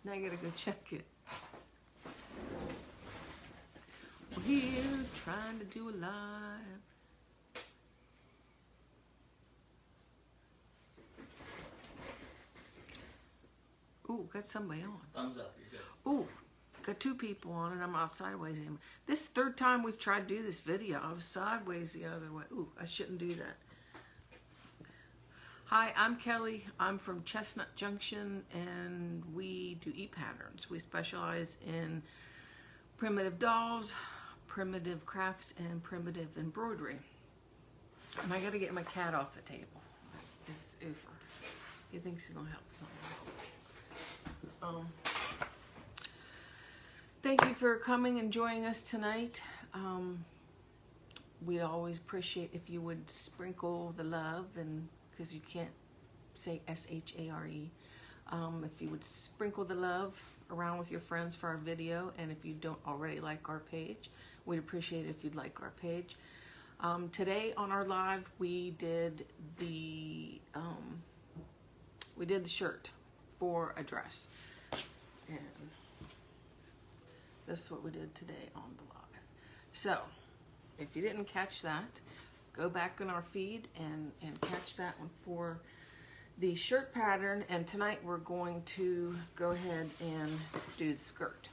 Now I gotta go check it. We're here trying to do a live. Ooh, got somebody on. Thumbs up, you're good. Ooh, got two people on and I'm out sideways. This is the third time we've tried to do this video. I was sideways the other way. Ooh, I shouldn't do that. Hi, I'm Kelly. I'm from Chestnut Junction and we do e-patterns. We specialize in primitive dolls, primitive crafts, and primitive embroidery. And I gotta get my cat off the table. It's over. He thinks he's gonna help something. Thank you for coming and joining us tonight. We'd always appreciate if you would sprinkle the love, and because you can't say S-H-A-R-E, if you would sprinkle the love around with your friends for our video, and if you don't already like our page, we'd appreciate it if you'd like our page. Today on our live, we did the shirt for a dress, and this is what we did today on the live. So if you didn't catch that, go back in our feed and catch that one for the shirt pattern. And tonight we're going to go ahead and do the skirt.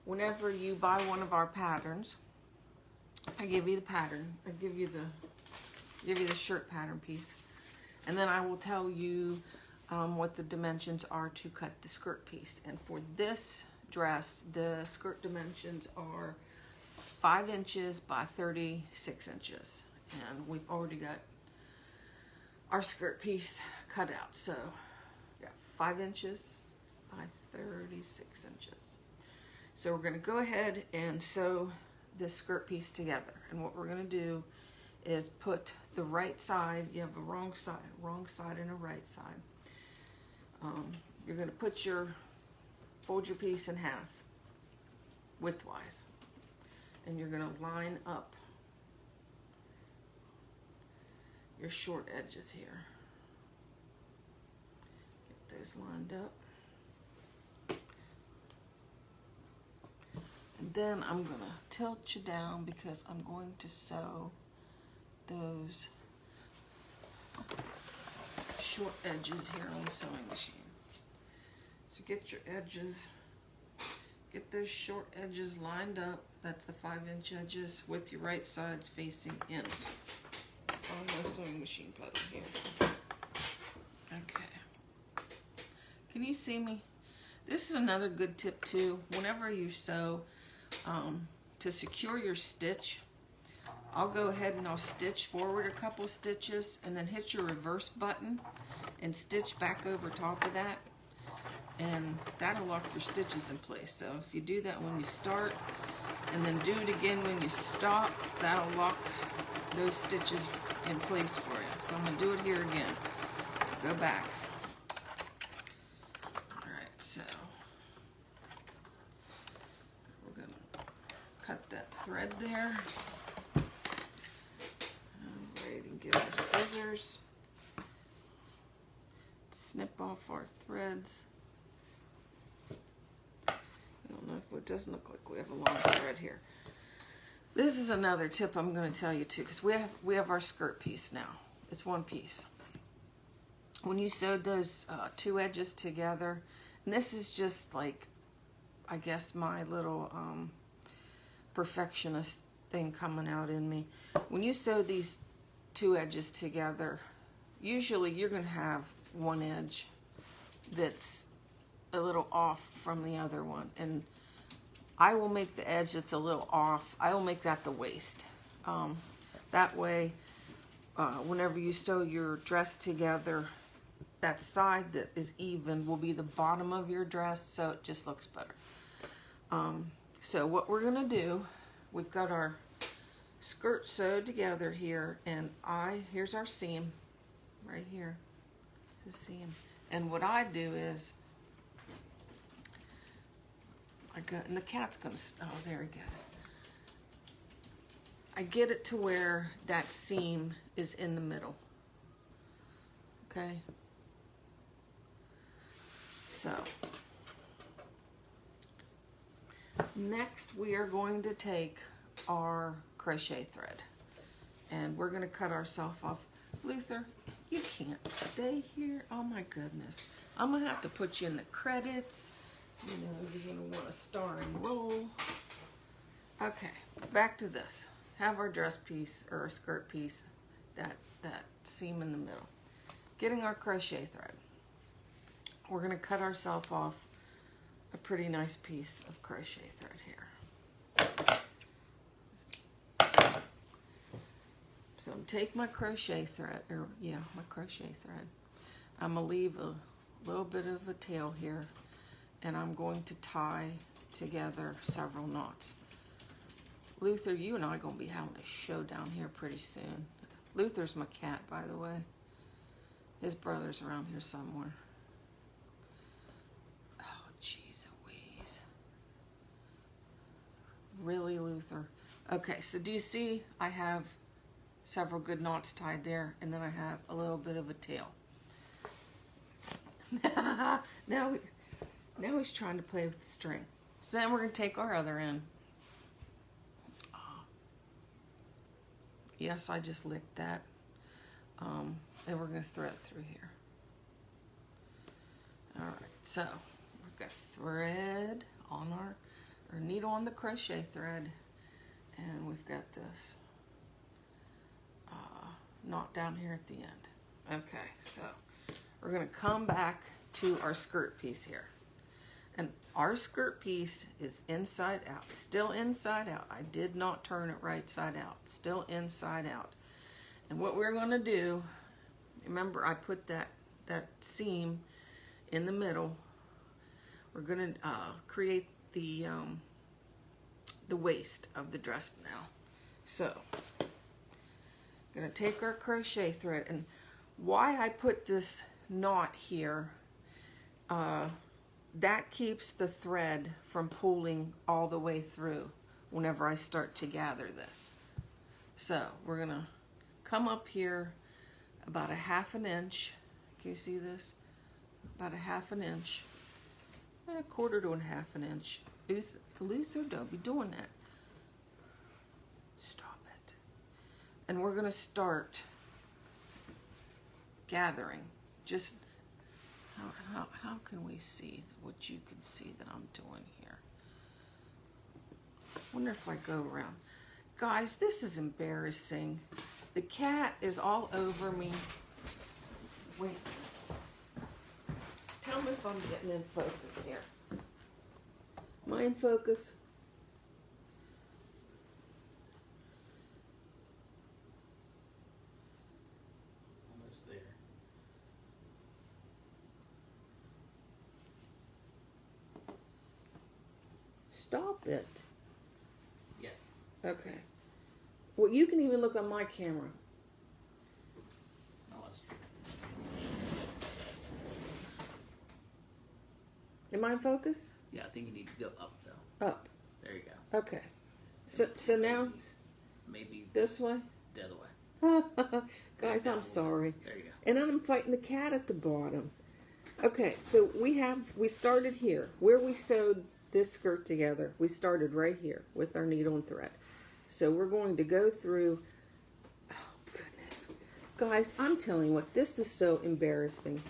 Whenever you buy one of our patterns, I give you the pattern. I give you the shirt pattern piece, and then I will tell you what the dimensions are to cut the skirt piece. And for this dress, the skirt dimensions are 5 inches by 36 inches. And we've already got our skirt piece cut out. So yeah, 5 inches by 36 inches. So we're gonna go ahead and sew this skirt piece together. And what we're gonna do is put the right side, you have a wrong side and a right side. You're gonna fold your piece in half, widthwise. And you're gonna line up your short edges here. Get those lined up. And then I'm gonna tilt you down because I'm going to sew those short edges here on the sewing machine. So get your edges, get those short edges lined up. That's the 5-inch edges with your right sides facing in on the sewing machine pedal here. Okay. Can you see me? This is another good tip too. Whenever you sew, to secure your stitch, I'll go ahead and I'll stitch forward a couple stitches and then hit your reverse button and stitch back over top of that. And that'll lock your stitches in place. So if you do that when you start and then do it again when you stop, that'll lock those stitches in place for you. So I'm gonna do it here again. Go back. All right, so we're gonna cut that thread there. I'm ready to get our scissors. Snip off our threads. It doesn't look like we have a long thread here. This is another tip I'm going to tell you too, because we have our skirt piece now. It's one piece. When you sewed those two edges together, and this is just like, I guess my little perfectionist thing coming out in me. When you sew these two edges together, usually you're going to have one edge that's a little off from the other one, and I will make the edge that's a little off, I will make that the waist. That way, whenever you sew your dress together, that side that is even will be the bottom of your dress, so it just looks better. So what we're gonna do, we've got our skirt sewed together here, and here's our seam, right here, the seam. And what I do is, and the cat's gonna, oh, there he goes. I get it to where that seam is in the middle. Okay? So, Next, we are going to take our crochet thread and we're going to cut ourselves off. Luther, you can't stay here. Oh my goodness. I'm going to have to put you in the credits. You know, you're going to want a starring role. Okay, back to this. Have our dress piece or our skirt piece, that seam in the middle. Getting our crochet thread. We're going to cut ourselves off a pretty nice piece of crochet thread here. So take my crochet thread, my crochet thread. I'm going to leave a little bit of a tail here, and I'm going to tie together several knots. Luther, you and I are going to be having a showdown here pretty soon. Luther's my cat, by the way. His brother's around here somewhere. Oh, jeez Louise. Really, Luther? Okay, so do you see I have several good knots tied there, and then I have a little bit of a tail. now he's trying to play with the string. So then we're going to take our other end. Yes, I just licked that. And we're going to thread through here. All right, so we've got thread on our needle on the crochet thread, and we've got this knot down here at the end. Okay, so we're going to come back to our skirt piece here. And our skirt piece is inside out, still inside out. I did not turn it right side out, still inside out. And what we're going to do, remember I put that seam in the middle. We're going to create the waist of the dress now. So, I'm going to take our crochet thread, and why I put this knot here, that keeps the thread from pulling all the way through whenever I start to gather this. So we're going to come up here about a ½ inch. Can you see this? About a ½ inch. A quarter to a ½ inch. Luther, don't be doing that. Stop it. And we're going to start gathering. Just how can we see what you can see that I'm doing here? I wonder if I go around. Guys, this is embarrassing. The cat is all over me. Wait. Tell me if I'm getting in focus here. Am I in focus? Almost there. Stop it. Yes. Okay. Well, you can even look on my camera. No, that's true. Am I in focus? Yeah, I think you need to go up though. Up. There you go. Okay. So now maybe this way? The other way. Guys, I'm sorry. There you go. And then I'm fighting the cat at the bottom. Okay, so we started here. Where we sewed this skirt together, we started right here with our needle and thread. So we're going to go through, oh goodness. Guys, I'm telling you what, this is so embarrassing.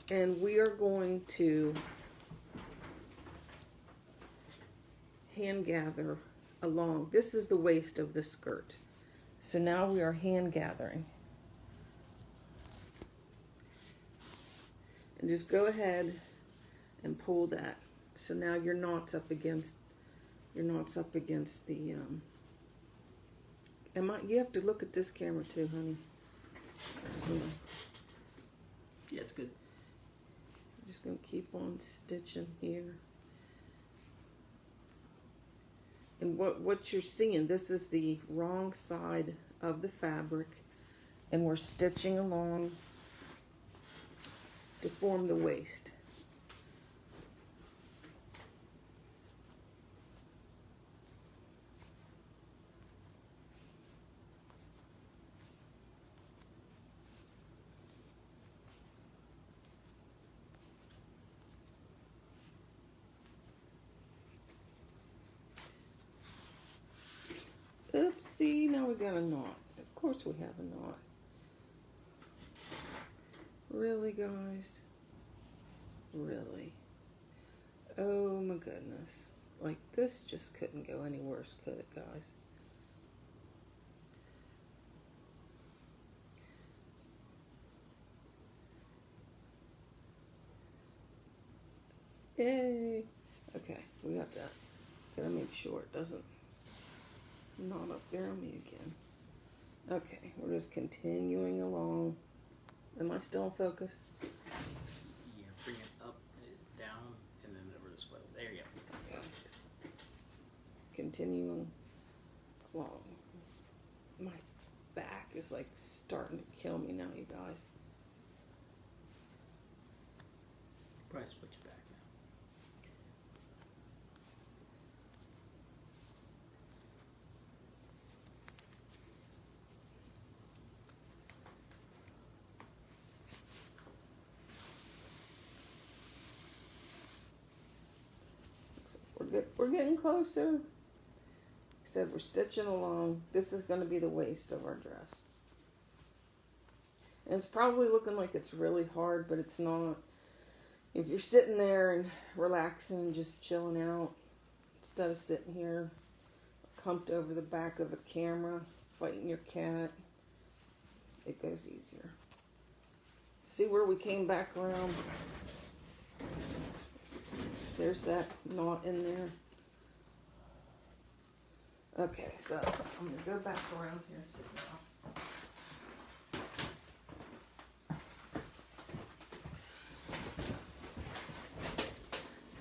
And we are going to hand gather along. This is the waist of the skirt. So now we are hand gathering. And just go ahead and pull that. So now your knot's up against the you have to look at this camera too, honey. Yeah, it's good. I'm just gonna keep on stitching here. And what you're seeing, this is the wrong side of the fabric, and we're stitching along to form the waist. got a knot. Of course we have a knot. Really, guys? Really? Oh my goodness. Like, this just couldn't go any worse, could it, guys? Yay! Okay, we got that. Gotta make sure it doesn't knot up there on me again. Okay, we're just continuing along. Am I still in focus? Yeah, bring it up, down, and then over this way. There you go. Okay. Continuing along. My back is like starting to kill me now, you guys. Probably switch back now. We're getting closer. Like I said, we're stitching along. This is going to be the waist of our dress. And it's probably looking like it's really hard, but it's not. If you're sitting there and relaxing and just chilling out, instead of sitting here humped over the back of a camera, fighting your cat, it goes easier. See where we came back around? There's that knot in there. Okay, so I'm going to go back around here and sit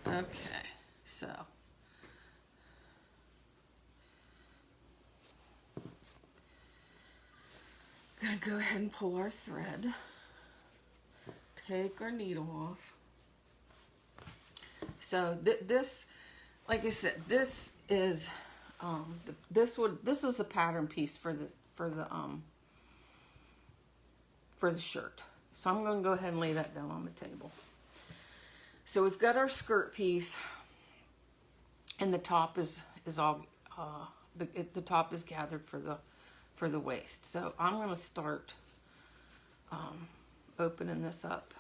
down. Okay, so gonna go ahead and pull our thread, take our needle off. So this, like I said, this is this is the pattern piece for the shirt. So I'm going to go ahead and lay that down on the table. So we've got our skirt piece, and the top is all the top is gathered for the waist. So I'm going to start opening this up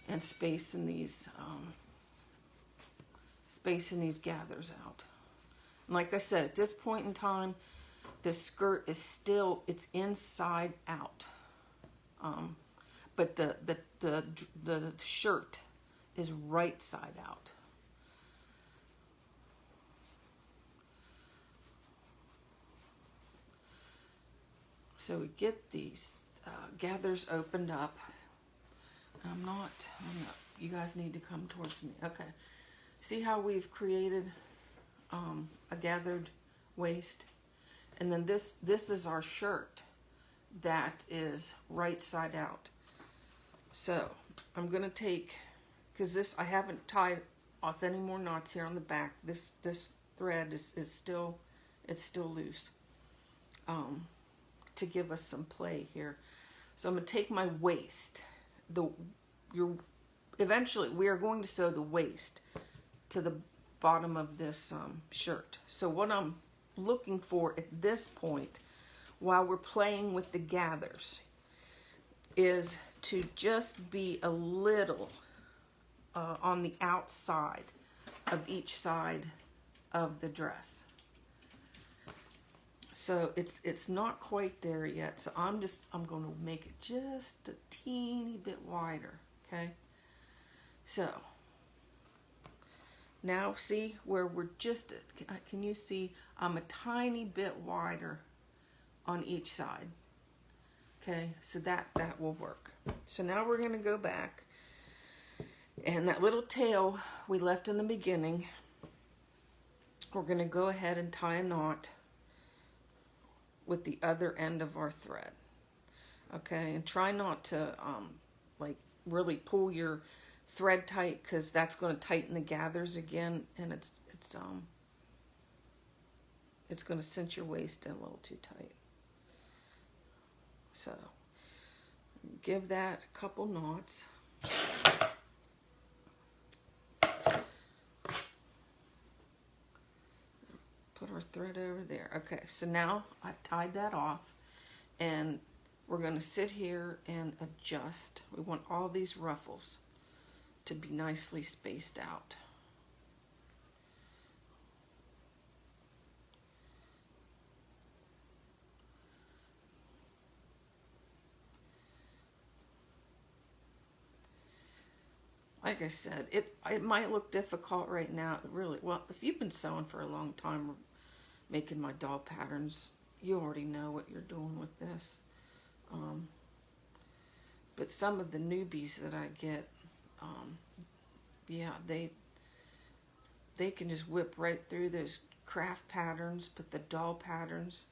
and spacing these gathers out. And like I said, at this point in time, the skirt is still, it's inside out, but the shirt is right side out. So we get these gathers opened up. I'm not, you guys need to come towards me. Okay. See how we've created a gathered waist? And then this is our shirt that is right side out. So I'm going to take, because this, I haven't tied off any more knots here on the back. This thread is still, it's still loose, to give us some play here. So I'm going to take my waist. Eventually we are going to sew the waist to the bottom of this shirt. So what I'm looking for at this point, while we're playing with the gathers, is to just be a little on the outside of each side of the dress. So it's not quite there yet. So I'm going to make it just a teeny bit wider. Okay. So now see where we're just, can you see I'm a tiny bit wider on each side. Okay, so that will work. So now we're going to go back, and that little tail we left in the beginning, we're going to go ahead and tie a knot with the other end of our thread. Okay, and try not to like really pull your thread tight, because that's going to tighten the gathers again, and it's going to cinch your waist in a little too tight. So give that a couple knots. Put our thread over there. Okay, so now I've tied that off, and we're going to sit here and adjust. We want all these ruffles to be nicely spaced out. Like I said, it might look difficult right now. Really, well, if you've been sewing for a long time or making my doll patterns, you already know what you're doing with this. But some of the newbies that I get, yeah, they can just whip right through those craft patterns, but the doll patterns,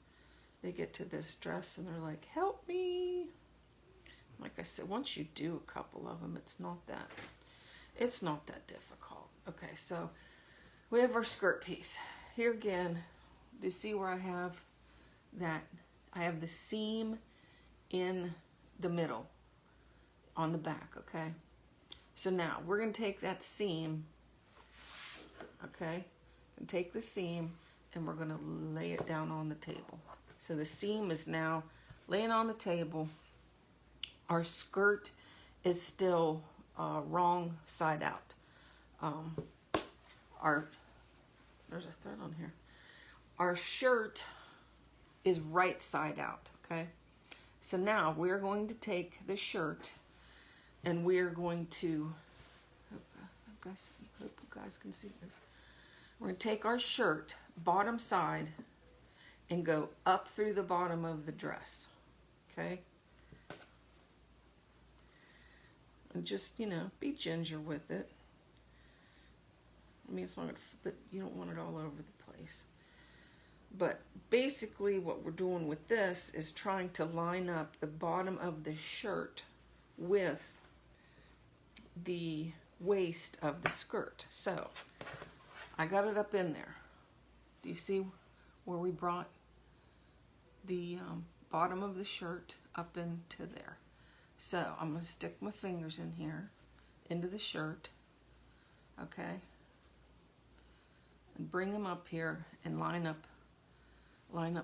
they get to this dress and they're like, help me. Like I said, once you do a couple of them, it's not that difficult. Okay, so we have our skirt piece. Here again, do you see where I have that? I have the seam in the middle on the back, okay? So now we're going to take that seam, okay, and take the seam and we're going to lay it down on the table. So the seam is now laying on the table. Our skirt is still wrong side out. There's a thread on here. Our shirt is right side out, okay? So now we're going to take the shirt and we're going to, I hope you guys can see this. We're going to take our shirt, bottom side, and go up through the bottom of the dress, okay? And just, you know, be ginger with it. I mean, it's not gonna, but you don't want it all over the place. But basically what we're doing with this is trying to line up the bottom of the shirt with the waist of the skirt. So I got it up in there. Do you see where we brought the bottom of the shirt up into there? So I'm going to stick my fingers in here, into the shirt, okay, and bring them up here and line up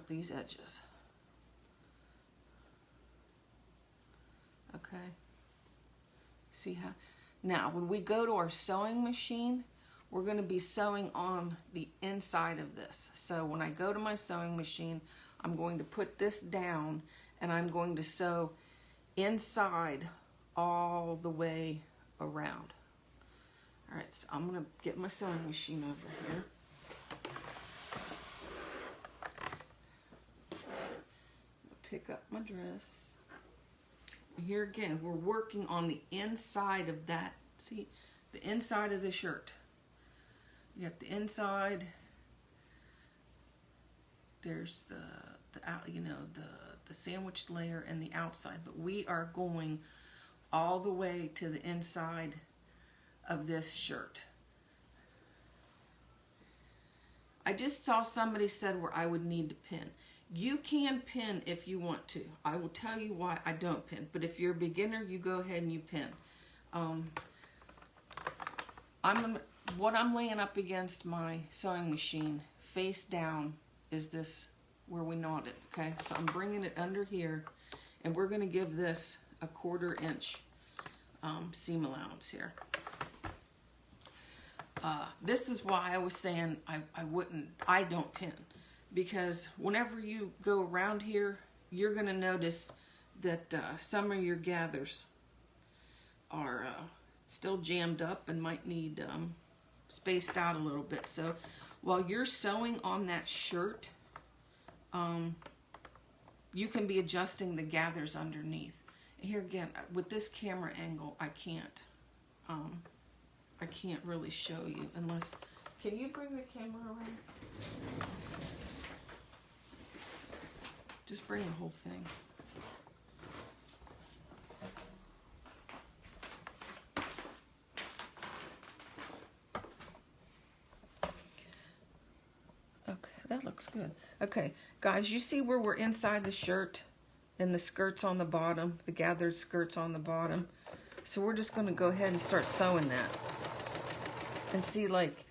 these edges, okay. See how, now when we go to our sewing machine, we're going to be sewing on the inside of this. So when I go to my sewing machine, I'm going to put this down and I'm going to sew inside all the way around. All right, so I'm going to get my sewing machine over here. Pick up my dress. Here again, we're working on the inside of that. See, the inside of the shirt. You got the inside. There's the you know, the sandwiched layer and the outside, but we are going all the way to the inside of this shirt. I just saw somebody said where I would need to pin. You can pin if you want to. I will tell you why I don't pin, but if you're a beginner, you go ahead and you pin. What I'm laying up against my sewing machine face down is this where we knot it, okay? So I'm bringing it under here, and we're going to give this a 1/4 inch seam allowance here. This is why I was saying I don't pin, because whenever you go around here, you're going to notice that some of your gathers are still jammed up and might need spaced out a little bit. So while you're sewing on that shirt, you can be adjusting the gathers underneath. Here again, with this camera angle, I can't really show you unless, can you bring the camera around? Just bring the whole thing. That looks good. Okay, guys, you see where we're inside the shirt and the skirt's on the bottom, the gathered skirt's on the bottom. So we're just going to go ahead and start sewing that. And see, like,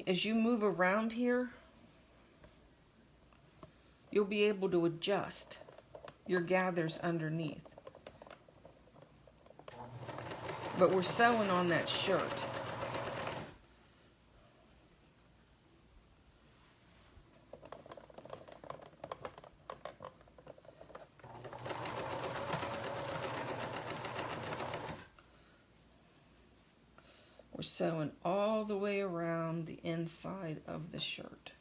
as you move around here, you'll be able to adjust your gathers underneath. But we're sewing on that shirt. We're sewing all the way around the inside of the shirt.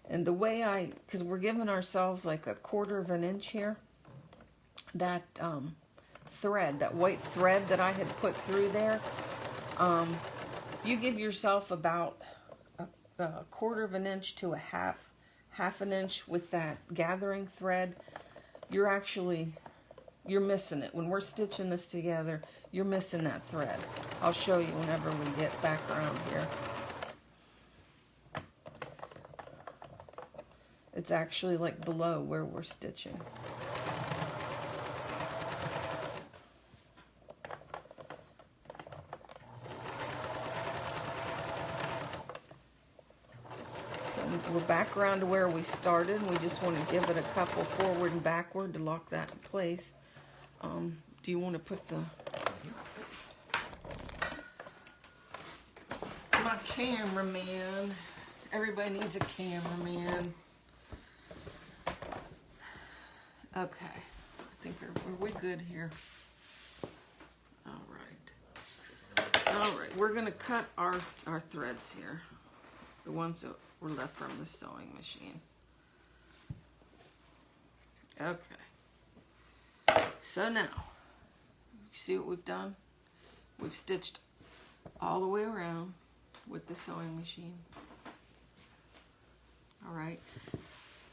And the way because we're giving ourselves like a 1/4 of an inch here, that thread, that white thread that I had put through there, you give yourself about a 1/4 of an inch to a half an inch with that gathering thread. You're missing it. When we're stitching this together, you're missing that thread. I'll show you whenever we get back around here. It's actually like below where we're stitching. So we're back around to where we started. We just want to give it a couple forward and backward to lock that in place. Do you want to put my cameraman? Everybody needs a cameraman. Okay, I think are we good here? All right, we're gonna cut our threads here, the ones that were left from the sewing machine. Okay, so now, you see what we've done? We've stitched all the way around with the sewing machine. All right,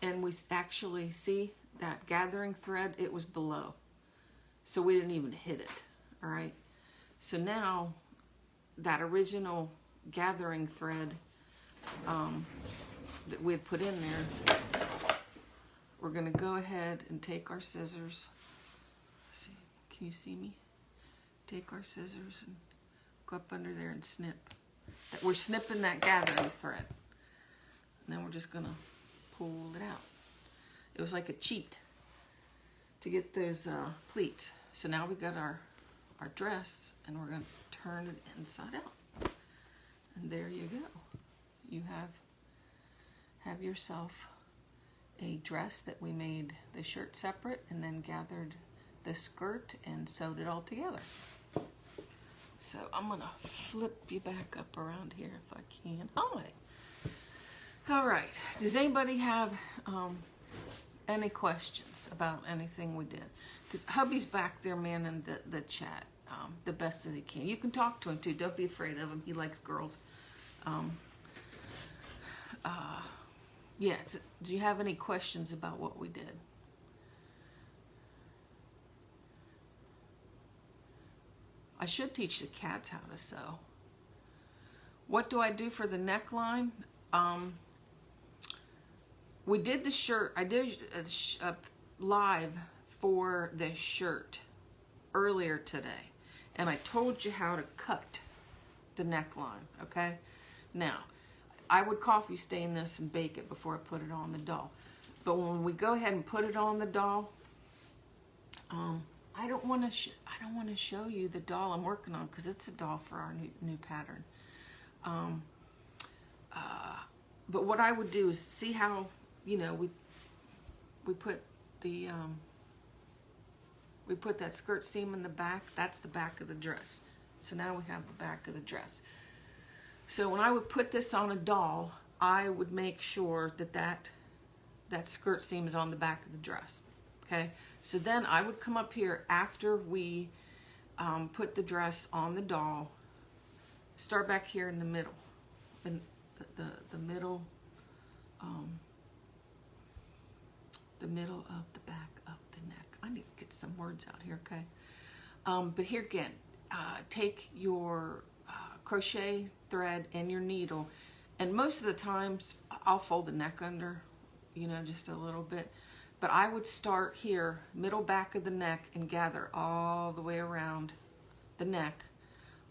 and we actually see that gathering thread, it was below, so we didn't even hit it. All right, so now that original gathering thread that we had put in there, we're going to go ahead and take our scissors. Let's see, can you see me? Take our scissors and go up under there and snip. We're snipping that gathering thread, and then we're just going to pull it out. It was like a cheat to get those pleats. So now we got our dress, and we're going to turn it inside out. And there you go. You have yourself a dress that we made the shirt separate and then gathered the skirt and sewed it all together. So I'm going to flip you back up around here if I can. All right. Does anybody have any questions about anything we did? Because hubby's back there manning the chat the best that he can. You can talk to him too. Don't be afraid of him. He likes girls. Yes. Do you have any questions about what we did? I should teach the cats how to sew. What do I do for the neckline? We did the shirt. I did a live for the shirt earlier today, and I told you how to cut the neckline, okay? Now, I would coffee stain this and bake it before I put it on the doll. But when we go ahead and put it on the doll, I don't want to show you the doll I'm working on because it's a doll for our new pattern. But what I would do is see how, you know, we put the we put that skirt seam in the back. That's the back of the dress. So now we have the back of the dress. So when I would put this on a doll, I would make sure that skirt seam is on the back of the dress. Okay, so then I would come up here after we put the dress on the doll, start back here in the middle, in the middle the middle of the back of the neck. I need to get some words out here, okay? But here again, take your crochet thread and your needle, and most of the times I'll fold the neck under, you know, just a little bit. But I would start here, middle back of the neck, and gather all the way around the neck,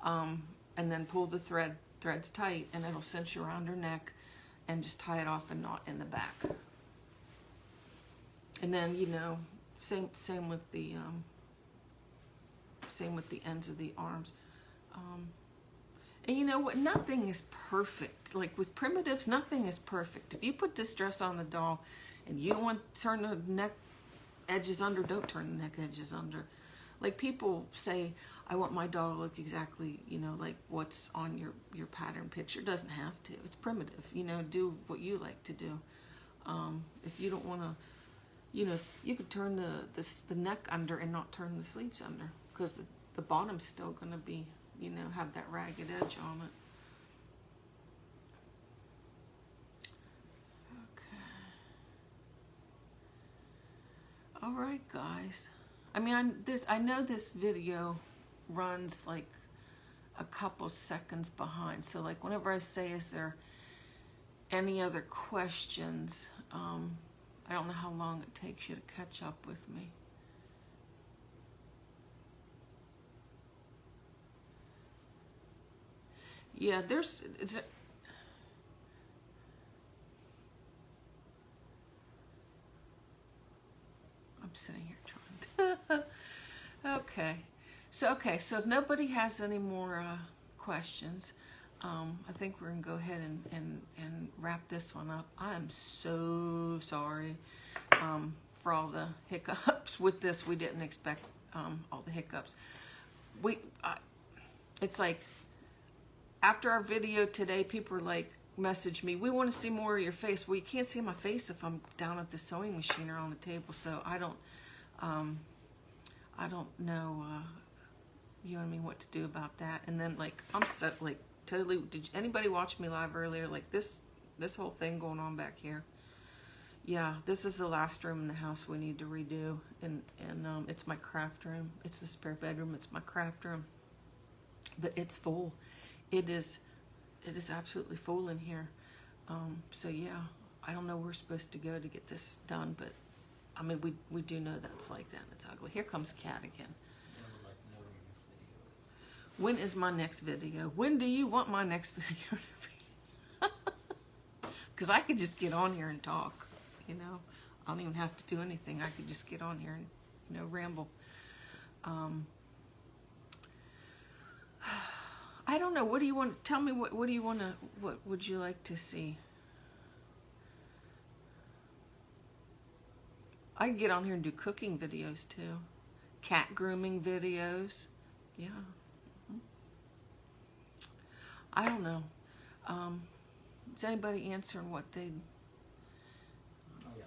and then pull the threads tight, and it'll cinch around her neck, and just tie it off and knot in the back. And then, you know, same with the ends of the arms. And you know what? Nothing is perfect. Like with primitives, nothing is perfect. If you put this dress on the doll and you don't want to turn the neck edges under, don't turn the neck edges under. Like people say, I want my doll to look exactly, you know, like what's on your pattern picture. It doesn't have to. It's primitive. You know, do what you like to do. If you don't want to, you know, you could turn the neck under and not turn the sleeves under, because the bottom's still going to be, you know, have that ragged edge on it. Okay. All right, guys. I mean, I know this video runs like a couple seconds behind. So like whenever I say, is there any other questions? I don't know how long it takes you to catch up with me. Yeah, I'm sitting here trying to. Okay, so if nobody has any more questions, I think we're gonna go ahead and wrap this one up. I am so sorry for all the hiccups with this. We didn't expect all the hiccups. It's like after our video today, people were like, message me, we want to see more of your face. Well, you can't see my face if I'm down at the sewing machine or on the table, so I don't know, you know what I mean, what to do about that. And then like I'm so like totally. Did anybody watch me live earlier? Like this whole thing going on back here. Yeah, this is the last room in the house we need to redo, and it's my craft room. It's the spare bedroom. It's my craft room, but it's full. It is absolutely full in here. So yeah, I don't know where we're supposed to go to get this done, but I mean, we do know that's like that, and it's ugly. Here comes Cat again. When is my next video? When do you want my next video to be? Because I could just get on here and talk, you know. I don't even have to do anything. I could just get on here and, you know, ramble. I don't know. What do you want? Tell me what do you want to? What would you like to see? I can get on here and do cooking videos too, cat grooming videos. Yeah. I don't know. Is anybody answering what they? Yeah.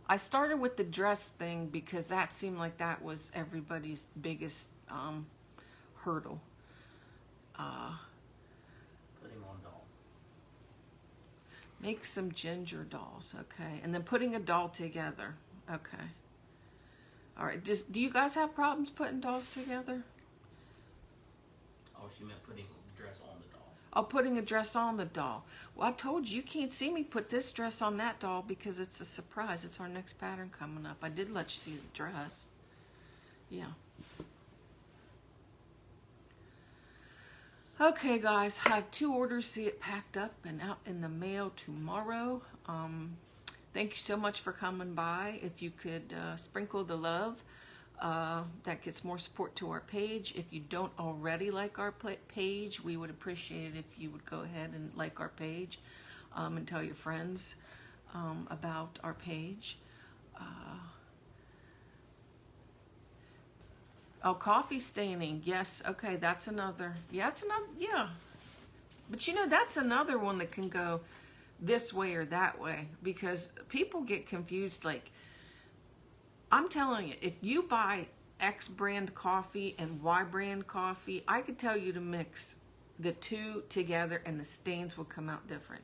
I started with the dress thing because that seemed like that was everybody's biggest hurdle. Put him on doll. Make some ginger dolls, okay, and then putting a doll together, okay. All right. Do you guys have problems putting dolls together? Oh, she meant putting a dress on the doll. Oh, putting a dress on the doll. Well, I told you can't see me put this dress on that doll because it's a surprise. It's our next pattern coming up. I did let you see the dress. Yeah. Okay, guys, I have 2 orders. See it packed up and out in the mail tomorrow. Thank you so much for coming by. If you could sprinkle the love, that gets more support to our page. If you don't already like our page, we would appreciate it if you would go ahead and like our page and tell your friends about our page. Oh, coffee staining. Yes. Okay. That's another. Yeah, it's another. Yeah. But you know, that's another one that can go this way or that way because people get confused. Like, I'm telling you, if you buy X brand coffee and Y brand coffee, I could tell you to mix the 2 together and the stains will come out different.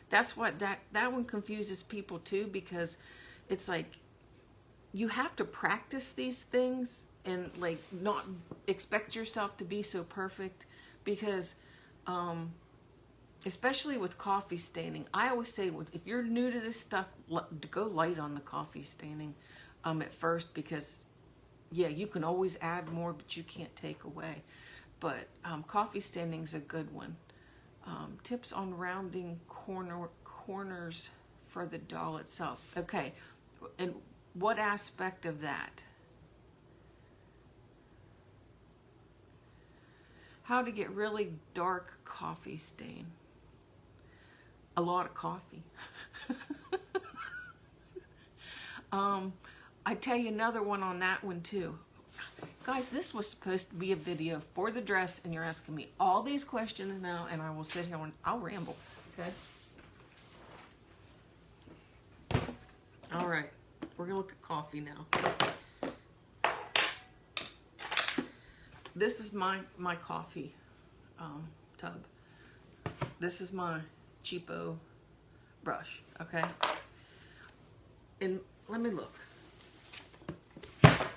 That's what that one confuses people too, because it's like you have to practice these things and like not expect yourself to be so perfect, because especially with coffee staining, I always say if you're new to this stuff, go light on the coffee staining at first, because yeah, you can always add more, but you can't take away. But coffee staining is a good one. Tips on rounding corners for the doll itself. Okay, and what aspect of that? How to get really dark coffee stain. A lot of coffee. I tell you another one on that one too. Guys, this was supposed to be a video for the dress, and you're asking me all these questions now, and I will sit here and I'll ramble, okay? All right, we're gonna look at coffee now. This is my coffee tub. This is my cheapo brush, okay? And let me look.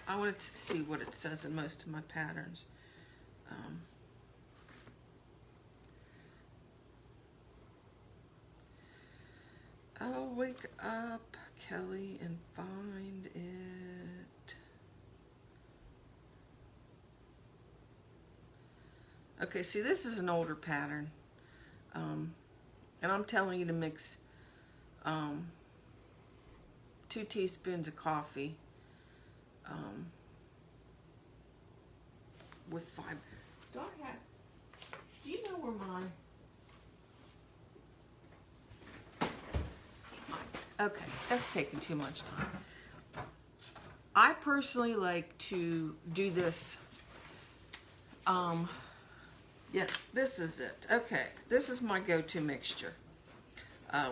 I wanted to see what it says in most of my patterns. I'll wake up, Kelly, and find it. Okay, see, this is an older pattern. And I'm telling you to mix 2 teaspoons of coffee with 5. Do you know where okay, that's taking too much time. I personally like to do this. Yes, this is it. Okay, this is my go-to mixture.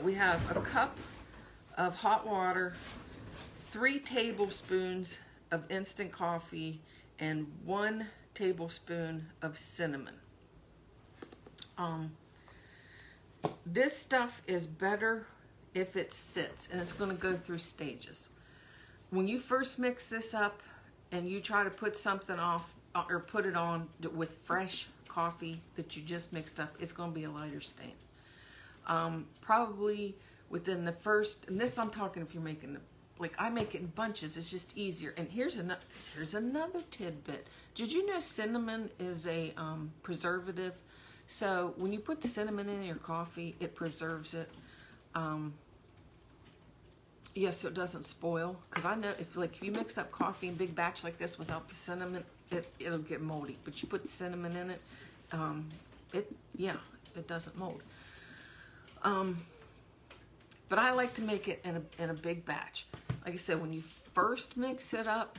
We have a cup of hot water, 3 tablespoons of instant coffee, and 1 tablespoon of cinnamon. This stuff is better if it sits, and it's going to go through stages. When you first mix this up and you try to put something off or put it on with fresh coffee that you just mixed up, it's going to be a lighter stain. Probably within the first, and this I'm talking if you're making, like I make it in bunches, it's just easier. And here's another tidbit. Did you know cinnamon is a preservative? So when you put cinnamon in your coffee, it preserves it. Yes, so it doesn't spoil. Because I know if you mix up coffee in big batch like this without the cinnamon, it'll get moldy. But you put cinnamon in it, it doesn't mold. But I like to make it in a big batch. Like I said, when you first mix it up,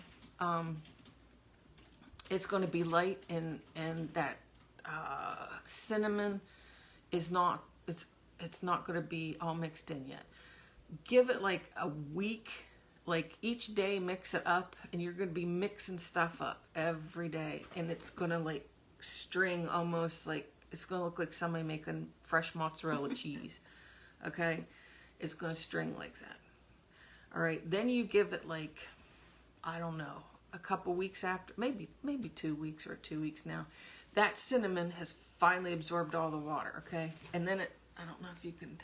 it's going to be light, and that cinnamon is not. It's not going to be all mixed in yet. Give it like a week. Like each day, mix it up, and you're going to be mixing stuff up every day, and it's going to like string almost like it's going to look like somebody making fresh mozzarella cheese. Okay, it's going to string like that. All right, then you give it like, I don't know, a couple weeks after, maybe 2 weeks or 2 weeks now. That cinnamon has finally absorbed all the water. Okay, and then I don't know if you can,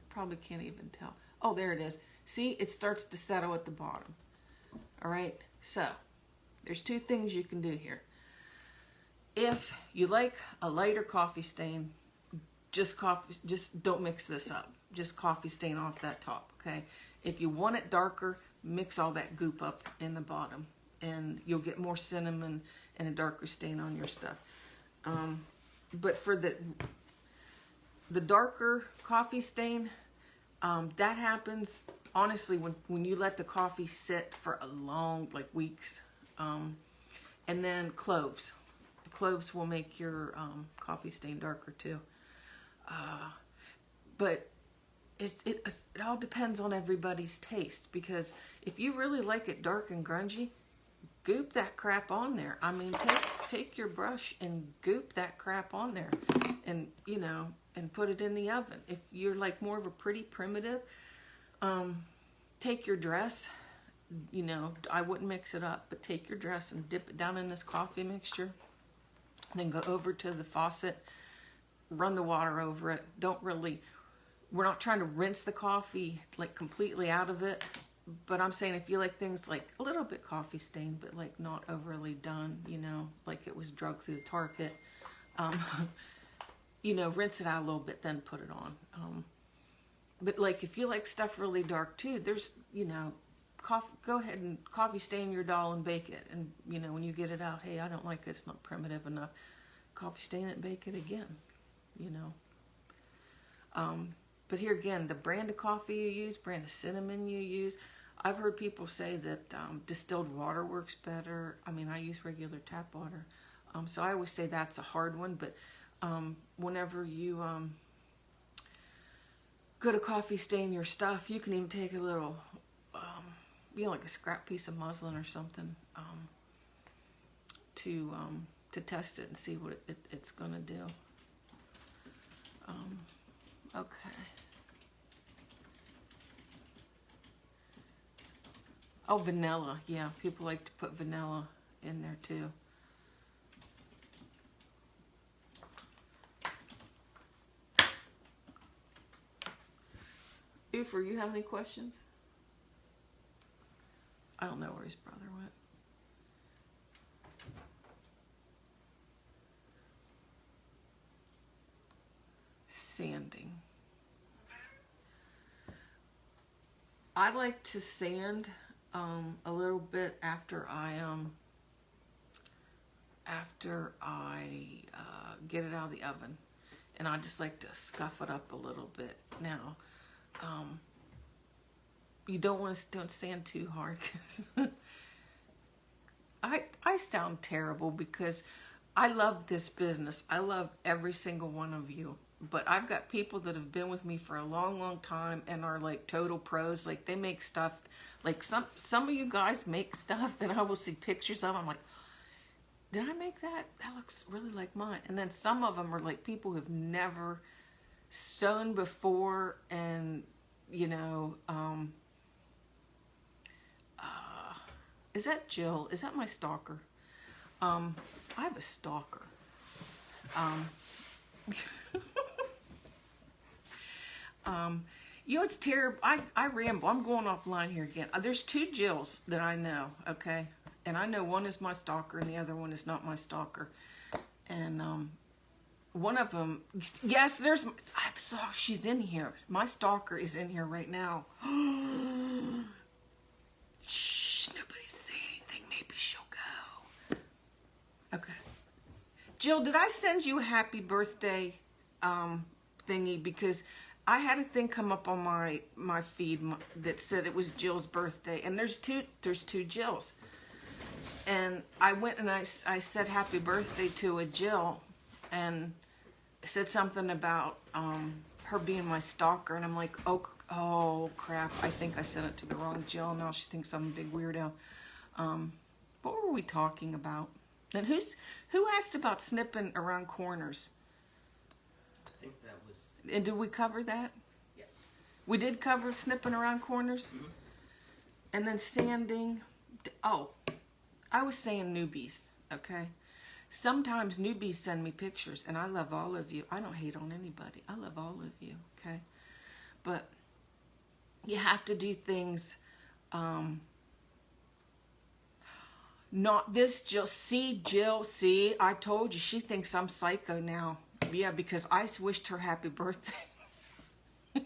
probably can't even tell. Oh, there it is. See, it starts to settle at the bottom. All right, so there's 2 things you can do here. If you like a lighter coffee stain, just don't mix this up. Just coffee stain off that top, okay? If you want it darker, mix all that goop up in the bottom, and you'll get more cinnamon and a darker stain on your stuff. But for the darker coffee stain, that happens honestly when you let the coffee sit for a long, like weeks. And then cloves. Cloves will make your coffee stain darker too. But it all depends on everybody's taste, because if you really like it dark and grungy, goop that crap on there. I mean, take your brush and goop that crap on there, and you know, and put it in the oven. If you're like more of a pretty primitive, take your dress, you know, I wouldn't mix it up, but take your dress and dip it down in this coffee mixture. Then go over to the faucet, run the water over it. We're not trying to rinse the coffee like completely out of it, but I'm saying if you like things like a little bit coffee stained, but like not overly done, you know, like it was drugged through the tar pit, you know, rinse it out a little bit, then put it on. But like if you like stuff really dark too, there's, you know, go ahead and coffee stain your doll and bake it. And, you know, when you get it out, hey, I don't like it, it's not primitive enough. Coffee stain it and bake it again, you know. But here again, the brand of coffee you use, brand of cinnamon you use. I've heard people say that distilled water works better. I mean, I use regular tap water. So I always say that's a hard one. But whenever you go to coffee stain your stuff, you can even take a little, you know, like a scrap piece of muslin or something to test it and see what it's going to do. Okay. Oh, vanilla. Yeah, people like to put vanilla in there too. Ufer, you have any questions? I don't know where his brother went. Sanding. I like to sand a little bit after I get it out of the oven, and I just like to scuff it up a little bit. Now, you don't sand too hard, because I sound terrible, because I love this business. I love every single one of you. But I've got people that have been with me for a long, long time and are like total pros. Like they make stuff, like some of you guys make stuff and I will see pictures of them. I'm like, did I make that? That looks really like mine. And then some of them are like people who've never sewn before, and you know, is that Jill? Is that my stalker? I have a stalker. You know, it's terrible. I ramble. I'm going offline here again. There's two Jills that I know, okay? And I know one is my stalker and the other one is not my stalker. And one of them, yes, I saw she's in here. My stalker is in here right now. Shh, nobody say anything. Maybe she'll go. Okay. Jill, did I send you a happy birthday thingy? Because I had a thing come up on my feed that said it was Jill's birthday, and there's two Jills, and I went and I said happy birthday to a Jill, and said something about her being my stalker, and I'm like, oh crap, I think I sent it to the wrong Jill. Now she thinks I'm a big weirdo. What were we talking about? And who asked about snipping around corners? I think that was... And did we cover that? Yes. We did cover snipping around corners? Mm-hmm. And then sanding. Oh, I was saying newbies, okay? Sometimes newbies send me pictures, and I love all of you. I don't hate on anybody. I love all of you, okay? But you have to do things... not this Jill. See, Jill, see, I told you, she thinks I'm psycho now. Yeah, because I wished her happy birthday. I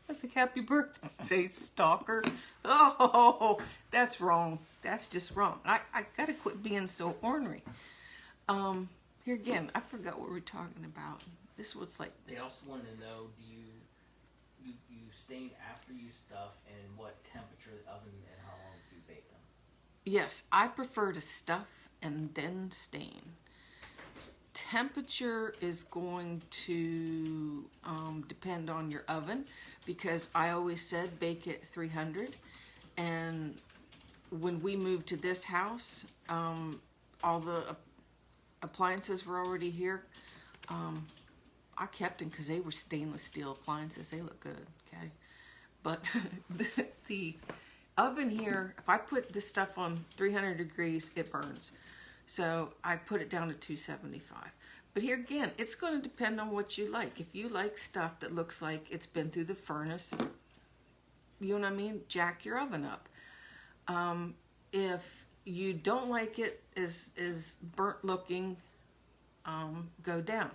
was like, happy birthday, stalker. Oh, that's wrong. That's just wrong. I gotta quit being so ornery. Here again, I forgot what we were talking about. This was like... They also wanted to know, do you stain after you stuff, and what temperature of the oven and how long do you bake them? Yes, I prefer to stuff and then stain. Temperature is going to depend on your oven, because I always said bake at 300, and when we moved to this house, all the appliances were already here. I kept them because they were stainless steel appliances. They look good, okay? But the oven here, if I put this stuff on 300 degrees, it burns. So I put it down to 275. But here again, it's going to depend on what you like. If you like stuff that looks like it's been through the furnace, you know what I mean? Jack your oven up. If you don't like it as burnt looking, go down.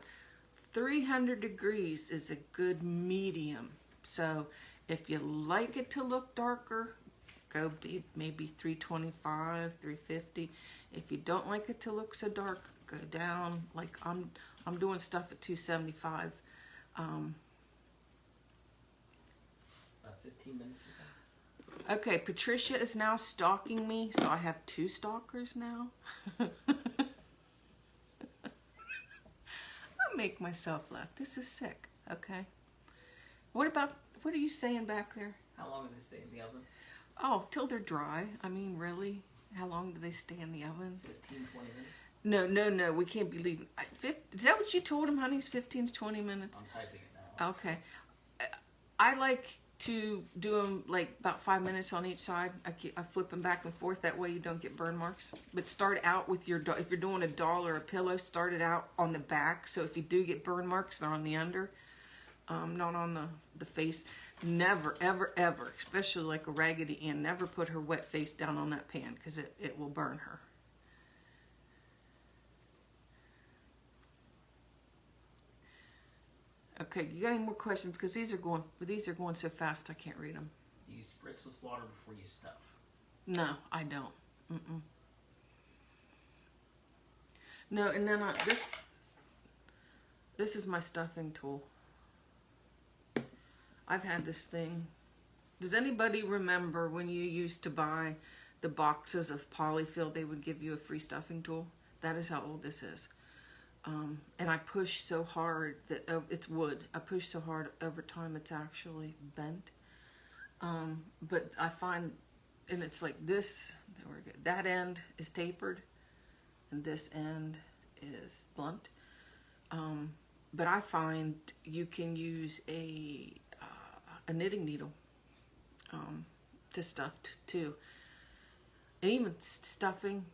300 degrees is a good medium. So if you like it to look darker, go maybe 325, 350. If you don't like it to look so dark, go down. Like I'm doing stuff at 275. About 15 minutes. Okay, Patricia is now stalking me, so I have 2 stalkers now. I make myself laugh. This is sick. Okay. What are you saying back there? How long do they stay in the oven? Oh, till they're dry. I mean, really? How long do they stay in the oven? 15, 20 minutes. No. We can't be leaving. Is that what you told him, honey? It's 15 to 20 minutes? I'm typing it now. Okay. I like to do them like about 5 minutes on each side. I flip them back and forth. That way you don't get burn marks. But start out with your, if you're doing a doll or a pillow, start it out on the back. So if you do get burn marks, they're on the under, not on the face. Never, ever, ever, especially like a Raggedy Ann, never put her wet face down on that pan because it will burn her. Okay, you got any more questions? Because these are going so fast I can't read them. Do you spritz with water before you stuff? No, I don't. Mm-mm. No, and then this is my stuffing tool. I've had this thing. Does anybody remember when you used to buy the boxes of polyfill? They would give you a free stuffing tool. That is how old this is. And I push so hard that it's wood. I push so hard over time it's actually bent. But I find, and it's like this. There we go. That end is tapered, and this end is blunt. But I find you can use a knitting needle to stuff too, and even stuffing.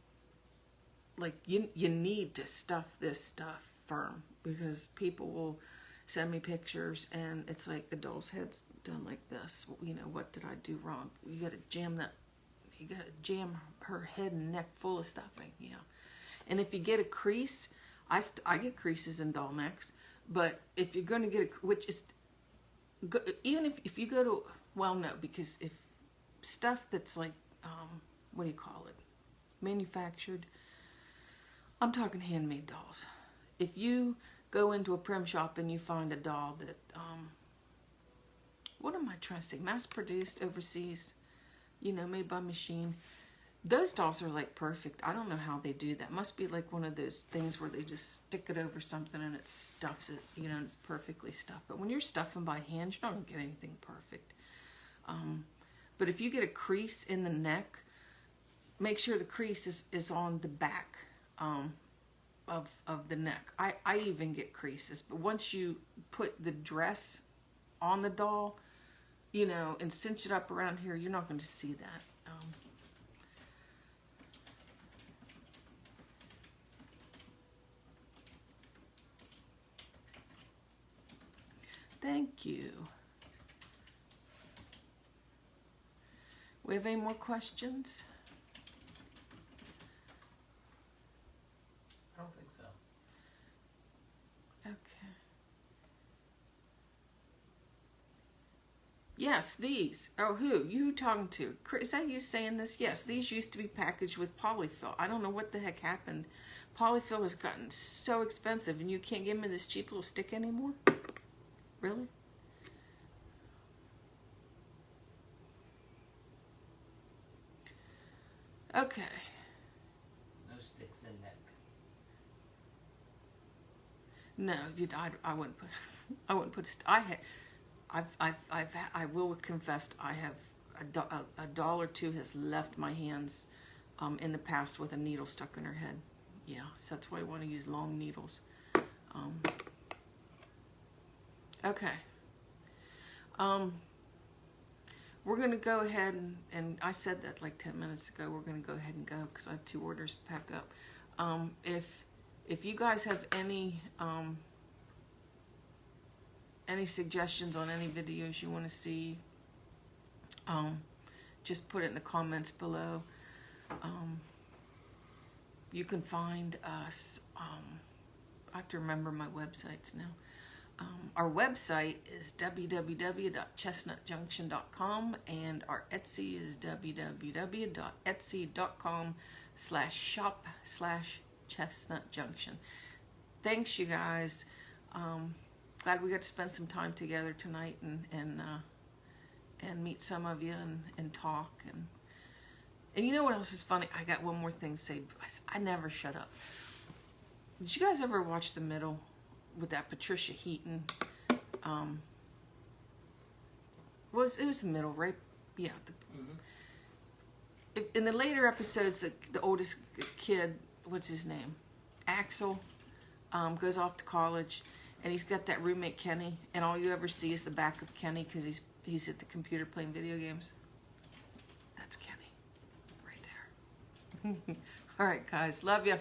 Like you need to stuff this stuff firm because people will send me pictures and it's like the doll's head's done like this. You know, what did I do wrong? You got to jam her head and neck full of stuffing. You know, and if you get a crease, I get creases in doll necks. But if you're going to get which is even if you go to, well, no, because if stuff that's like what do you call it, manufactured. I'm talking handmade dolls. If you go into a prim shop and you find a doll that, what am I trying to say? Mass-produced overseas, you know, made by machine. Those dolls are like perfect. I don't know how they do that. Must be like one of those things where they just stick it over something and it stuffs it, you know, and it's perfectly stuffed. But when you're stuffing by hand, you're not going to get anything perfect. But if you get a crease in the neck, make sure the crease is on the back. Of the neck. I even get creases, but once you put the dress on the doll, you know, and cinch it up around here, you're not going to see that. Thank you. We have any more questions? I don't think so. Okay. Yes, these. Oh, who? You talking to? Is that you saying this? Yes, these used to be packaged with polyfill. I don't know what the heck happened. Polyfill has gotten so expensive and you can't give me this cheap little stick anymore? Really? Okay. No sticks in neck. No, I wouldn't put. I wouldn't put. I will confess I have a doll or two has left my hands in the past with a needle stuck in her head. Yeah, so that's why I want to use long needles. Okay. We're going to go ahead and I said that like 10 minutes ago. We're going to go ahead and go because I have 2 orders to pack up. If you guys have any suggestions on any videos you want to see, just put it in the comments below. You can find us, I have to remember my websites now. Our website is www.chestnutjunction.com, and our Etsy is www.etsy.com/shop/Chestnut Junction. Thanks, you guys. Glad we got to spend some time together tonight and meet some of you and talk. And you know what else is funny? I got one more thing to say. I never shut up. Did you guys ever watch The Middle with that Patricia Heaton? It was The Middle, right? Yeah. In the later episodes, the oldest kid, what's his name? Axel, goes off to college, and he's got that roommate Kenny, and all you ever see is the back of Kenny because he's at the computer playing video games. That's Kenny, right there. All right, guys, love you.